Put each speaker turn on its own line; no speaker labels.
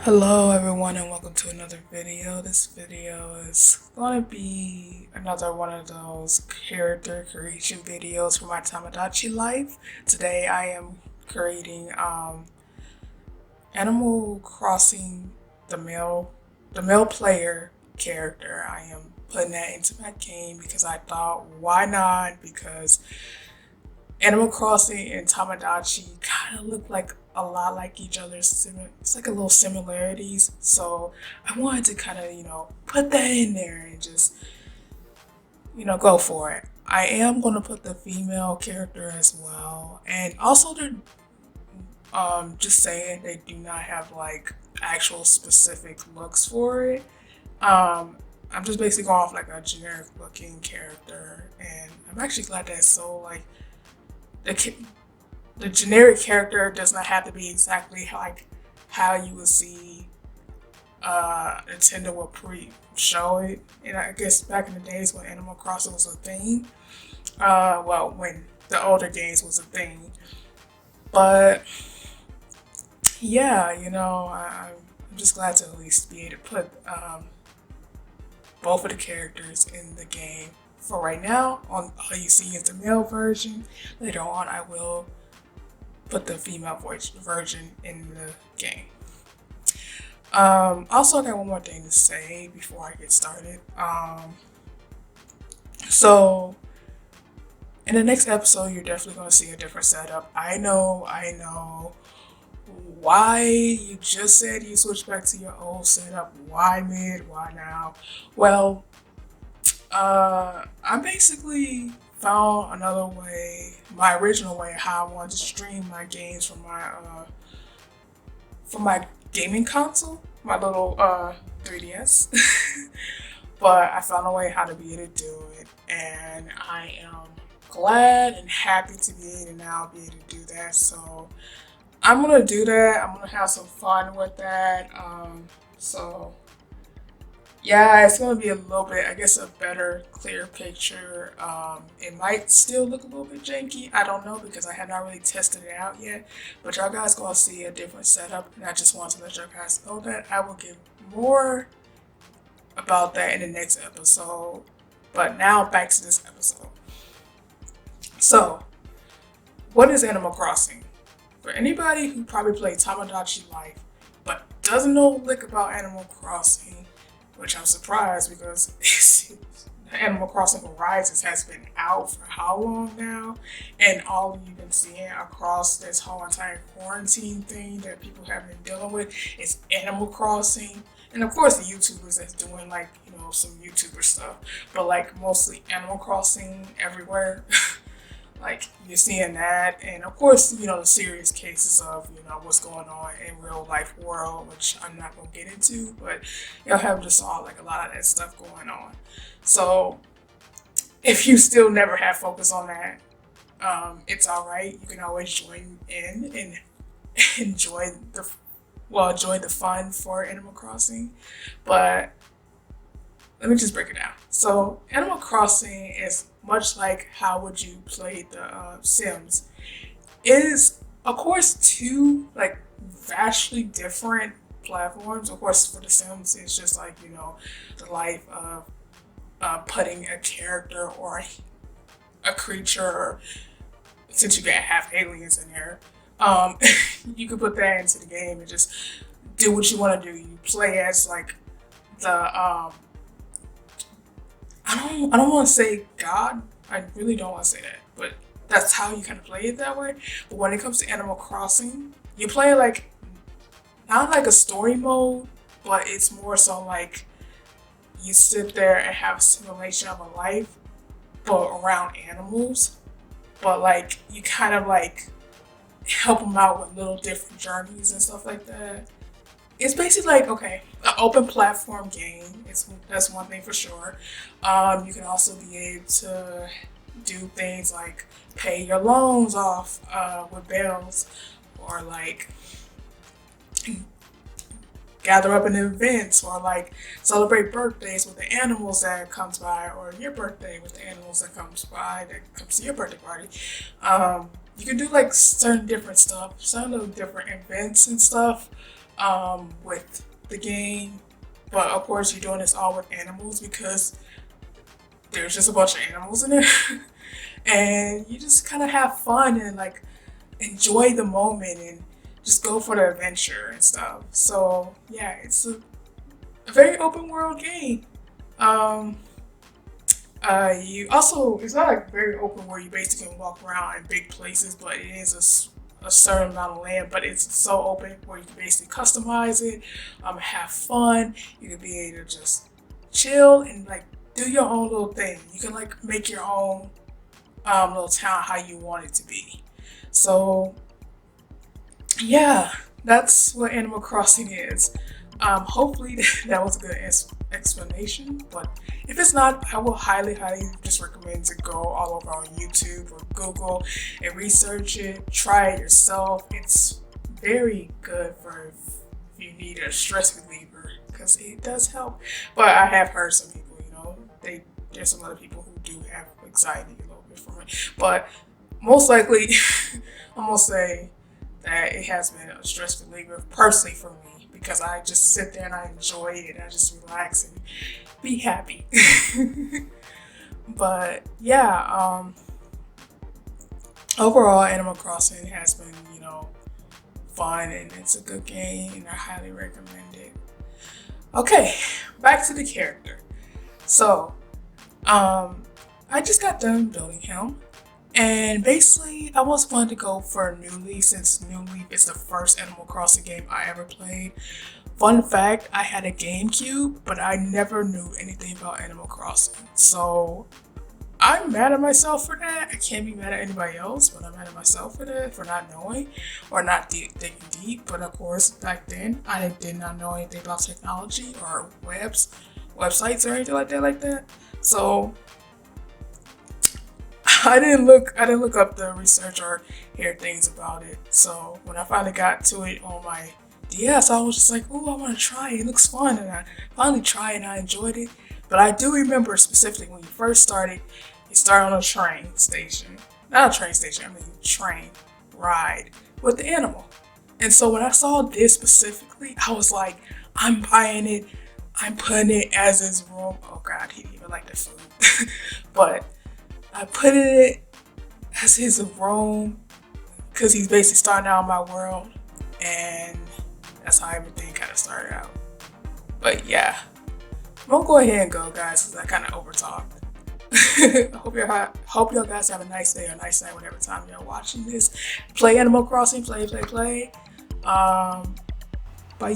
Hello everyone and welcome to another video. This video is going to be another one of those character creation videos for my Tomodachi life. Today I am creating Animal Crossing the male player character. I am putting that into my game because I thought why not, because Animal Crossing and Tomodachi kind of look like a lot like each other. It's like a little similarities. So I wanted to kind of, put that in there and just, go for it. I am going to put the female character as well. And also, they're just saying they do not have like actual specific looks for it. I'm just basically going off like a generic looking character. And I'm actually glad that's so like the the generic character does not have to be exactly like how you would see Nintendo would pre-show it. And I guess back in the days when Animal Crossing was a thing, well, when the older games was a thing. But yeah, I'm just glad to at least be able to put both of the characters in the game. For right now, on all you see is the male version. Later on, I will put the female voice version in the game. Also, I got one more thing to say before I get started. So in the next episode, you're definitely going to see a different setup. I know. Why you just said you switched back to your old setup? Why mid? Why now? Well, I basically found another way, my original way, how I wanted to stream my games from my gaming console, my little 3DS. But I found a way how to be able to do it, and I am glad and happy to be able to now be able to do that. So I'm gonna do that. I'm gonna have some fun with that. So yeah, it's gonna be a little bit, I guess, a better, clear picture. It might still look a little bit janky. I don't know because I have not really tested it out yet. But y'all guys gonna see a different setup, and I just want to let y'all guys know that I will give more about that in the next episode. But now back to this episode. So, what is Animal Crossing? For anybody who probably played Tomodachi Life but doesn't know a lick about Animal Crossing, which I'm surprised because Animal Crossing Horizons has been out for how long now? And all you've been seeing across this whole entire quarantine thing that people have been dealing with is Animal Crossing. And of course the YouTubers that's doing like, some YouTuber stuff, but like mostly Animal Crossing everywhere. Like you're seeing that, and of course, the serious cases of what's going on in real life world, which I'm not gonna get into, but you'll have just all like a lot of that stuff going on. So if you still never have focus on that, it's all right. You can always join in and enjoy enjoy the fun for Animal Crossing, but let me just break it down. So Animal Crossing is much like how would you play the Sims. It is, of course, two like vastly different platforms. Of course, for the Sims, it's just like the life of putting a character or a creature. Since you got half aliens in here, you could put that into the game and just do what you want to do. You play as like the I don't want to say God. I really don't want to say that, but that's how you kind of play it that way. But when it comes to Animal Crossing, you play like not like a story mode, but it's more so like you sit there and have a simulation of a life, but around animals. But like you kind of like help them out with little different journeys and stuff like that. It's basically like, okay, an open platform game. That's one thing for sure. You can also be able to do things like pay your loans off with bells, or like gather up in events, or like celebrate birthdays with the animals that comes by, or your birthday with the animals that comes to your birthday party. You can do like certain different stuff, certain little different events and stuff. with the game. But of course, you're doing this all with animals because there's just a bunch of animals in it. And you just kind of have fun and like enjoy the moment and just go for the adventure and stuff. So yeah, it's a very open world game. Um, you also it's not like very open where you basically can walk around in big places, but it is a certain amount of land. But it's so open where you can basically customize it, have fun. You can be able to just chill and like do your own little thing. You can like make your own little town how you want it to be. So yeah, that's what Animal Crossing is. Hopefully that was a good explanation, but if it's not, I will highly, highly just recommend to go all over on YouTube or Google and research it. Try it yourself. It's very good for if you need a stress reliever because it does help. But I have heard some people, there's some other people who do have anxiety a little bit from it, but most likely, I'm gonna say that it has been a stress reliever personally for me because I just sit there and I enjoy it and I just relax and be happy. But yeah, overall, Animal Crossing has been, fun and it's a good game and I highly recommend it. Okay, back to the character. So, I just got done building him. And basically, I was wanting to go for New Leaf since New Leaf is the first Animal Crossing game I ever played. Fun fact, I had a GameCube, but I never knew anything about Animal Crossing. So I'm mad at myself for that. I can't be mad at anybody else, but I'm mad at myself for that, for not knowing or not digging deep. But of course, back then, I did not know anything about technology or websites or anything like that. So I didn't look up the research or hear things about it. So when I finally got to it on my DS, I was just like, "Ooh, I want to try it. It looks fun." And I finally tried and I enjoyed it. But I do remember specifically when you first started, you start on a train station. Not a train station, I mean train ride with the animal. And so when I saw this specifically, I was like, I'm buying it. I'm putting it as his room. Oh God, he didn't even like the food. But I put it as his room because he's basically starting out in my world. And that's how everything kind of started out. But yeah, I'm gonna go ahead and go, guys, because I kind of overtalked. I hope y'all guys have a nice day or a nice night whatever time you're watching this. Play Animal Crossing, play. Bye.